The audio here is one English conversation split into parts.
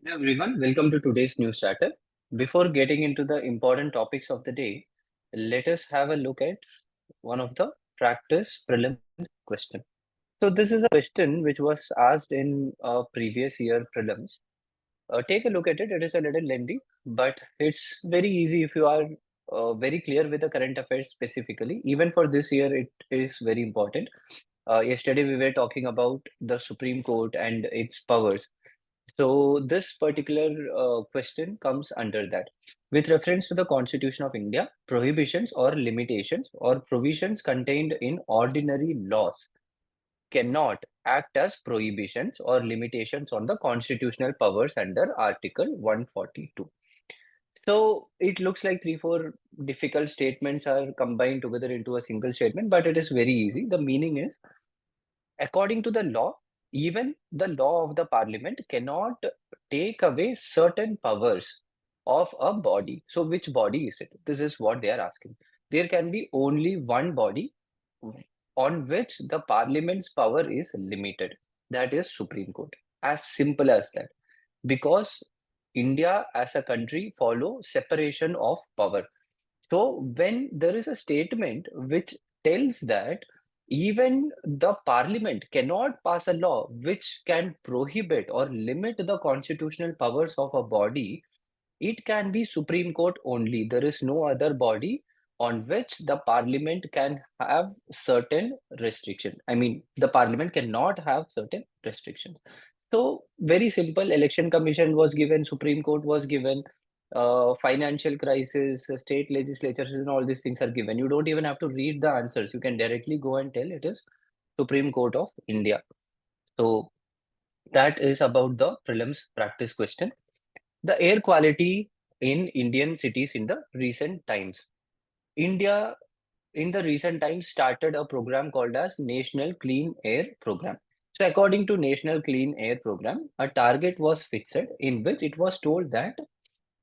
Hello everyone, welcome to today's news starter. Before getting into the important topics of the day, let us have a look at one of the practice prelims question. So this is a question which was asked in a previous year prelims. Take a look at it. It is a little lengthy, but it's very easy if you are very clear with the current affairs specifically. Even for this year, it is very important. Yesterday we were talking about the Supreme Court and its powers. So this particular question comes under that. With reference to the Constitution of India, prohibitions or limitations or provisions contained in ordinary laws cannot act as prohibitions or limitations on the constitutional powers under Article 142. So it looks like three, four difficult statements are combined together into a single statement, but it is very easy. The meaning is, according to the law, even the law of the parliament cannot take away certain powers of a body. So, which body is it? This is what they are asking. There can be only one body on which the parliament's power is limited. That is Supreme Court. As simple as that. Because India as a country follow separation of power. So when there is a statement which tells that even the parliament cannot pass a law which can prohibit or limit the constitutional powers of a body, it can be Supreme Court only. There is no other body on which the parliament can have certain restriction. I mean, the parliament cannot have certain restrictions. So very simple. Election Commission was given, Supreme Court was given, financial crisis, state legislatures, and all these things are given. You don't even have to read the answers. You can directly go and tell it is Supreme Court of India. So that is about the prelims practice question. The air quality in Indian cities in the recent times. India in the recent times started a program called as National Clean Air Program. So according to National Clean Air Program, a target was fixed in which it was told that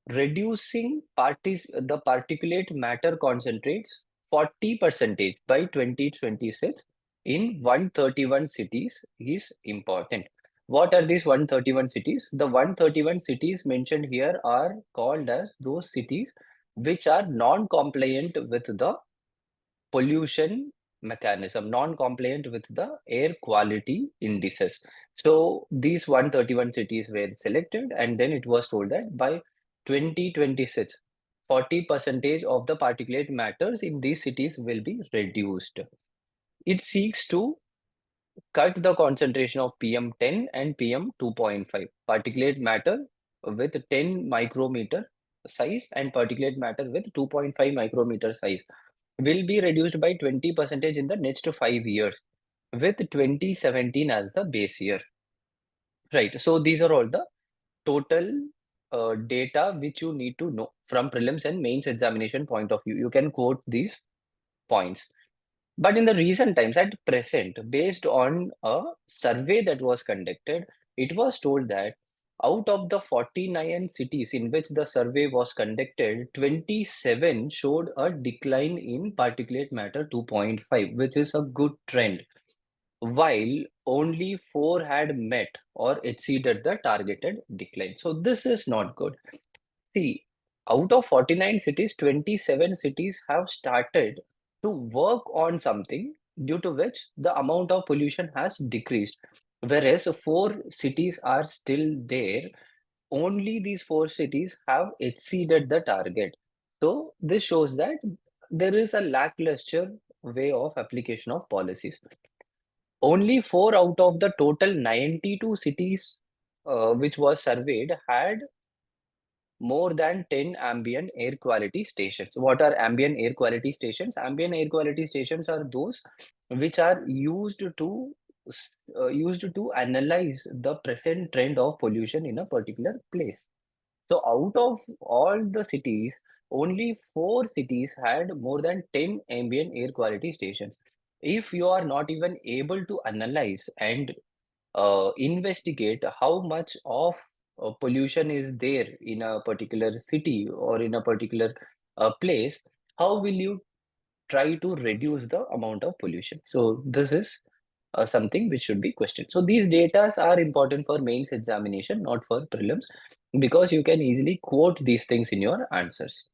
reducing the particulate matter concentrates 40 percentage by 2026 in 131 cities is important. What are these 131 cities? The 131 cities mentioned here are called as those cities which are non-compliant with the pollution mechanism, non-compliant with the air quality indices. So these 131 cities were selected, and then it was told that by 2026, 40% of the particulate matters in these cities will be reduced. It seeks to cut the concentration of PM10 and PM2.5 particulate matter with 10 micrometer size and particulate matter with 2.5 micrometer size will be reduced by 20% in the next 5 years, with 2017 as the base year. Right. So these are all the total data which you need to know from prelims and mains examination point of view. You can quote these points. But in the recent times, at present, based on a survey that was conducted, it was told that out of the 49 cities in which the survey was conducted, 27 showed a decline in particulate matter 2.5, which is a good trend, while only 4 had met or exceeded the targeted decline. So this is not good. See, out of 49 cities, 27 cities have started to work on something due to which the amount of pollution has decreased. Whereas 4 cities are still there, only these 4 cities have exceeded the target. So this shows that there is a lackluster way of application of policies. Only 4 out of the total 92 cities which was surveyed had more than 10 ambient air quality stations. What are ambient air quality stations? Ambient air quality stations are those which are used to analyze the present trend of pollution in a particular place. So out of all the cities, only 4 cities had more than 10 ambient air quality stations. If you are not even able to analyze and investigate how much of pollution is there in a particular city or in a particular place, how will you try to reduce the amount of pollution? So this is something which should be questioned. So these data are important for mains examination, not for prelims, because you can easily quote these things in your answers.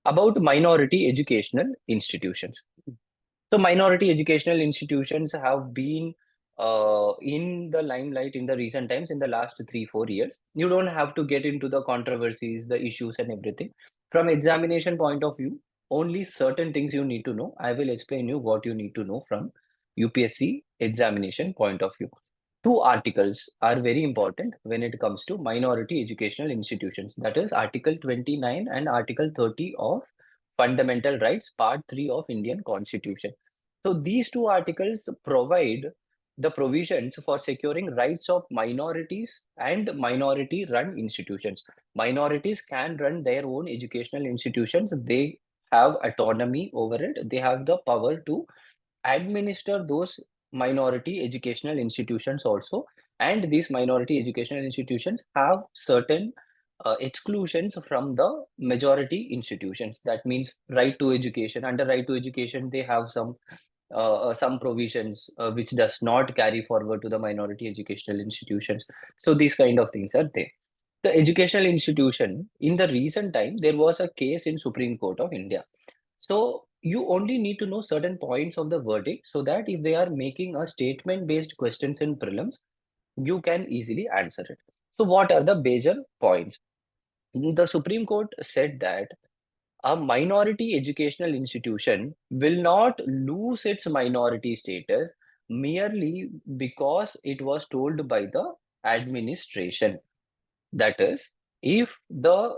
About minority educational institutions. So minority educational institutions have been in the limelight in the recent times in the last 3-4 years. You don't have to get into the controversies, the issues and everything. From examination point of view, only certain things you need to know. I will explain you what you need to know from UPSC examination point of view. Two articles are very important when it comes to minority educational institutions. That is Article 29 and Article 30 of Fundamental Rights, Part 3 of Indian Constitution. So these two articles provide the provisions for securing rights of minorities and minority-run institutions. Minorities can run their own educational institutions. They have autonomy over it. They have the power to administer those minority educational institutions also, and these minority educational institutions have certain exclusions from the majority institutions. That means right to education. Under right to education, they have some provisions which does not carry forward to the minority educational institutions. So these kind of things are there. The educational institution, in the recent time, there was a case in Supreme Court of India. So you only need to know certain points of the verdict so that if they are making a statement-based questions in prelims, you can easily answer it. So what are the major points? The Supreme Court said that a minority educational institution will not lose its minority status merely because it was told by the administration. That is, if the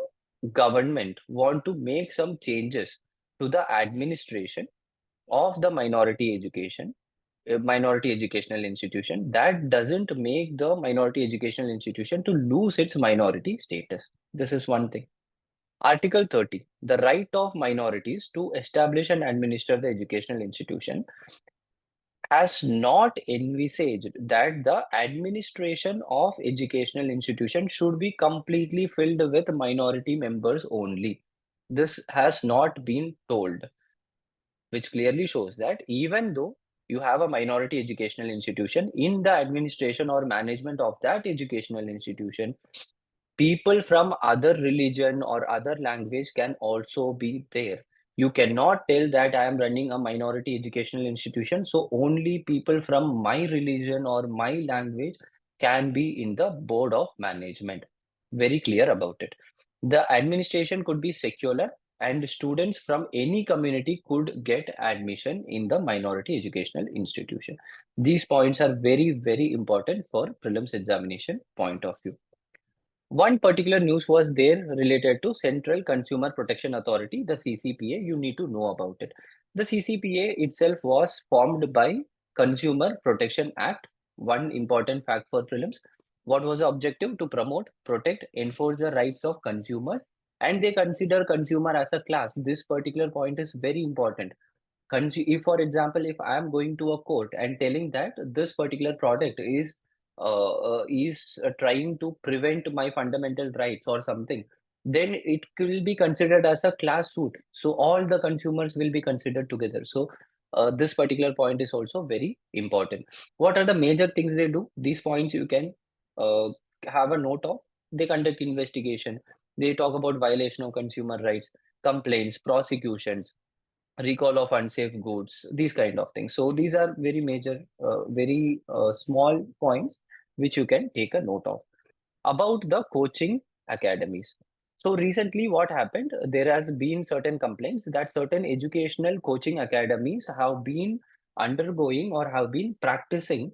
government want to make some changes to the administration of the minority educational institution, that doesn't make the minority educational institution to lose its minority status. This is one thing. Article 30, the right of minorities to establish and administer the educational institution, has not envisaged that the administration of educational institution should be completely filled with minority members only. This has not been told, which clearly shows that even though you have a minority educational institution, in the administration or management of that educational institution, people from other religion or other language can also be there. You cannot tell that I am running a minority educational institution, so only people from my religion or my language can be in the board of management. Very clear about it. The administration could be secular and students from any community could get admission in the minority educational institution. These points are very, very important for prelims examination point of view. One particular news was there related to Central Consumer Protection Authority, the CCPA. You need to know about it. The CCPA itself was formed by Consumer Protection Act. One important fact for prelims. What was the objective? To promote, protect, enforce the rights of consumers, and they consider consumer as a class. This particular point is very important. If, for example, if I am going to a court and telling that this particular product is trying to prevent my fundamental rights or something, then it will be considered as a class suit. So all the consumers will be considered together. So this particular point is also very important. What are the major things they do? These points you can uh, have a note of. They conduct investigation. They talk about violation of consumer rights, complaints, prosecutions, recall of unsafe goods, these kind of things. So these are very major, very small points which you can take a note of. About the coaching academies. So recently what happened, there has been certain complaints that certain educational coaching academies have been undergoing or have been practicing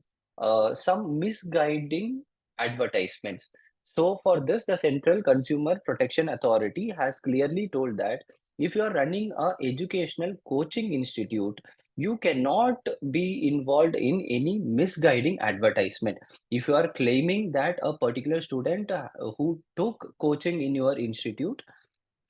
some misguiding advertisements. So for this, the Central Consumer Protection Authority has clearly told that if you are running a educational coaching institute, you cannot be involved in any misguiding advertisement. If you are claiming that a particular student who took coaching in your institute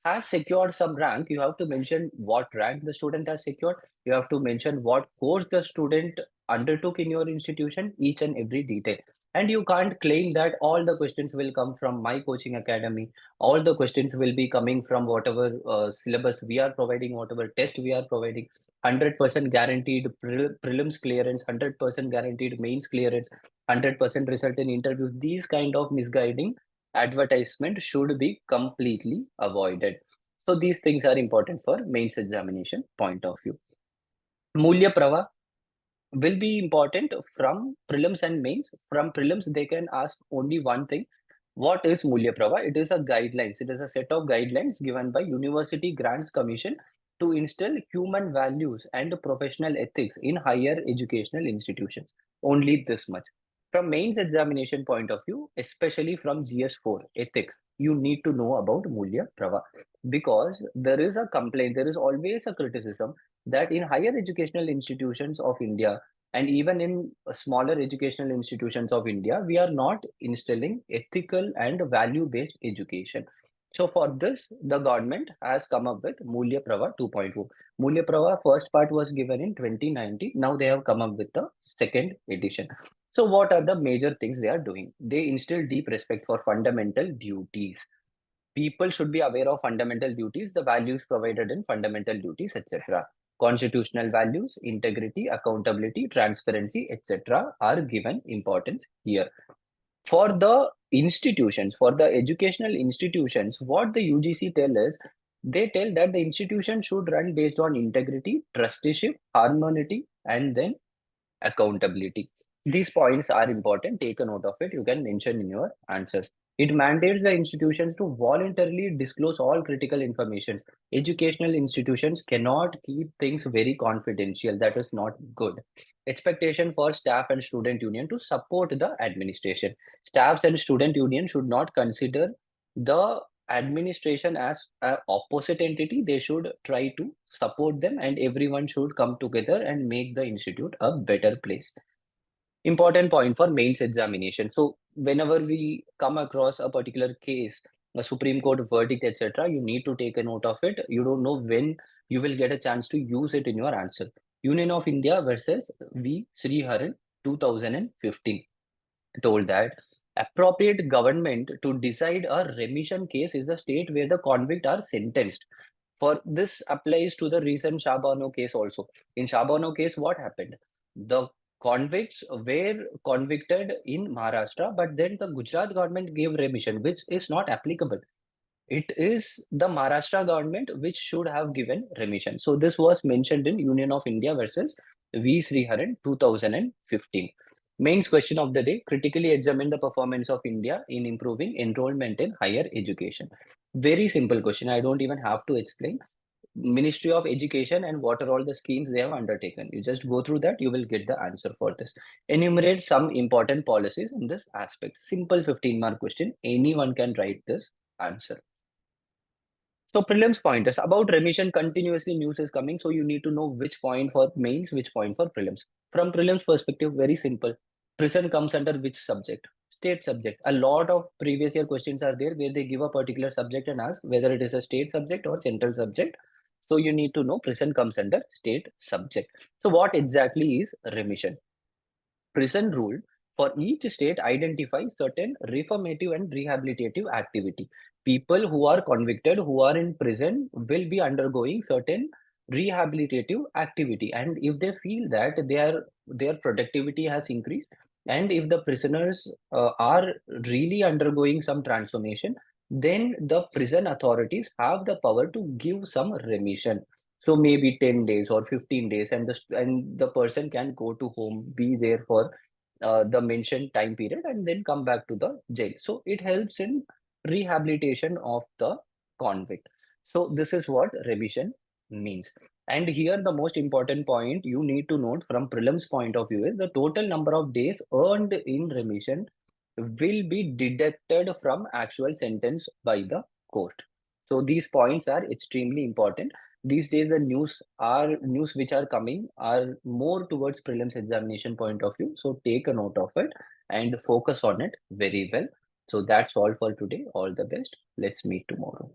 has secured some rank, you have to mention what rank the student has secured. You have to mention what course the student undertook in your institution, each and every detail. And you can't claim that all the questions will come from my coaching academy. All the questions will be coming from whatever syllabus we are providing, whatever test we are providing. 100% guaranteed prelims clearance, 100% guaranteed mains clearance, 100% result in interviews. These kind of misguiding advertisement should be completely avoided. So these things are important for mains examination point of view. Mulya Prava will be important from prelims and mains. From prelims, they can ask only one thing. What is Mulya Prava? It is a guidelines. It is a set of guidelines given by University Grants Commission to instill human values and professional ethics in higher educational institutions. Only this much. From mains examination point of view, especially from GS4 ethics, you need to know about Mulya Prava because there is a complaint, there is always a criticism that in higher educational institutions of India and even in smaller educational institutions of India, we are not instilling ethical and value-based education. So for this, the government has come up with Mulya Prava 2.0. Mulya Prava first part was given in 2019. Now they have come up with the second edition. So what are the major things they are doing? They instill deep respect for fundamental duties. People should be aware of fundamental duties, the values provided in fundamental duties, etc. Constitutional values, integrity, accountability, transparency, etc. are given importance here. For the institutions, for the educational institutions, what the UGC tell is, they tell that the institution should run based on integrity, trusteeship, harmony, and then accountability. These points are important. Take a note of it. You can mention in your answers. It mandates the institutions to voluntarily disclose all critical information. Educational institutions cannot keep things very confidential. That is not good. Expectation for staff and student union to support the administration. Staffs and student union should not consider the administration as an opposite entity. They should try to support them, and everyone should come together and make the institute a better place. Important point for mains examination. So whenever we come across a particular case, a Supreme Court verdict, etc., you need to take a note of it. You don't know when you will get a chance to use it in your answer. Union of India versus V. Sriharan 2015 told that appropriate government to decide a remission case is the state where the convict are sentenced. For this applies to the recent Shabano case also. In Shabano case, what happened? The convicts were convicted in Maharashtra, but then the Gujarat government gave remission, which is not applicable. It is the Maharashtra government which should have given remission. So this was mentioned in Union of India versus V. Sriharan 2015. Mains question of the day: critically examine the performance of India in improving enrollment in higher education. Very simple question. I don't even have to explain. Ministry of Education and what are all the schemes they have undertaken. You just go through that, you will get the answer for this. Enumerate some important policies in this aspect. Simple 15-mark question. Anyone can write this answer. So prelims pointers about remission, continuously news is coming. So you need to know which point for mains, which point for prelims. From prelims perspective, very simple. Prison comes under which subject? State subject. A lot of previous year questions are there where they give a particular subject and ask whether it is a state subject or central subject. So you need to know prison comes under state subject. So what exactly is remission? Prison rule for each state identifies certain reformative and rehabilitative activity. People who are convicted, who are in prison, will be undergoing certain rehabilitative activity. And if they feel that their productivity has increased, and if the prisoners are really undergoing some transformation, then the prison authorities have the power to give some remission. So maybe 10 days or 15 days, and the person can go to home, be there for the mentioned time period, and then come back to the jail. So it helps in rehabilitation of the convict. So this is what remission means. And here the most important point you need to note from prelims point of view is the total number of days earned in remission will be deducted from actual sentence by the court. So these points are extremely important. These days the news which are coming are more towards prelims examination point of view. So take a note of it and focus on it very well. So that's all for today. All the best. Let's meet tomorrow.